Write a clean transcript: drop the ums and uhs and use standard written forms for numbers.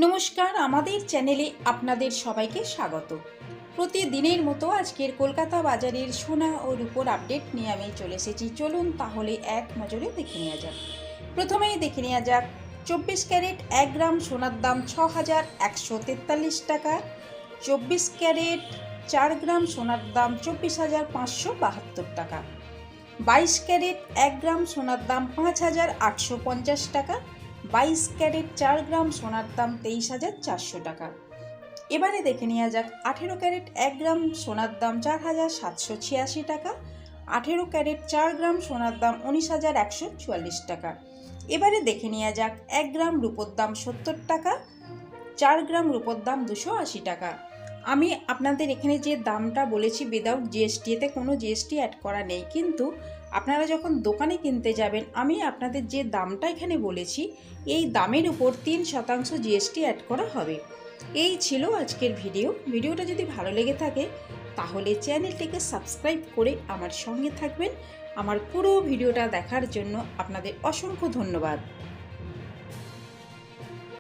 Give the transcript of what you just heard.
নমস্কার, আমাদের চ্যানেলে আপনাদের সবাইকে স্বাগত। প্রতিদিনের মতো আজকের কলকাতা বাজারের সোনা ও রূপোর আপডেট নিয়ে আমি চলে এসেছি। চলুন তাহলে এক নজরে দেখে নেওয়া যাক। প্রথমেই দেখে নেওয়া যাক 24 ক্যারেট 1 গ্রাম সোনার দাম 6143 টাকা। 24 ক্যারেট 4 গ্রাম সোনার দাম 24,572 টাকা। 22 ক্যারেট 1 গ্রাম সোনার দাম 5,850 টাকা। 22 ক্যারেট 4 গ্রাম সোনার দাম 23,400 টাকা। এবারে দেখে নেওয়া যাক 18 ক্যারেট 1 গ্রাম সোনার দাম 4,786 টাকা। 18 ক্যারেট 4 গ্রাম সোনার দাম 19,144 টাকা। এবারে দেখে নেওয়া যাক 1 গ্রাম রূপোর দাম 70 টাকা। 4 গ্রাম রূপোর দাম 280 টাকা। আমি আপনাদের এখানে যে দামটা বলেছি উইদাউট জিএসটি, এতে কোনো জিএসটি অ্যাড করা নেই, কিন্তু আপনারা যখন দোকানে কিনতে যাবেন আমি আপনাদের যে দামটা এখানে বলেছি এই দামের উপর 3% জিএসটি অ্যাড করা হবে। এই ছিল আজকের ভিডিওটা যদি ভালো লেগে থাকে তাহলে চ্যানেলটিকে সাবস্ক্রাইব করে আমার সঙ্গে থাকবেন। আমার পুরো ভিডিওটা দেখার জন্য আপনাদের অসংখ্য ধন্যবাদ।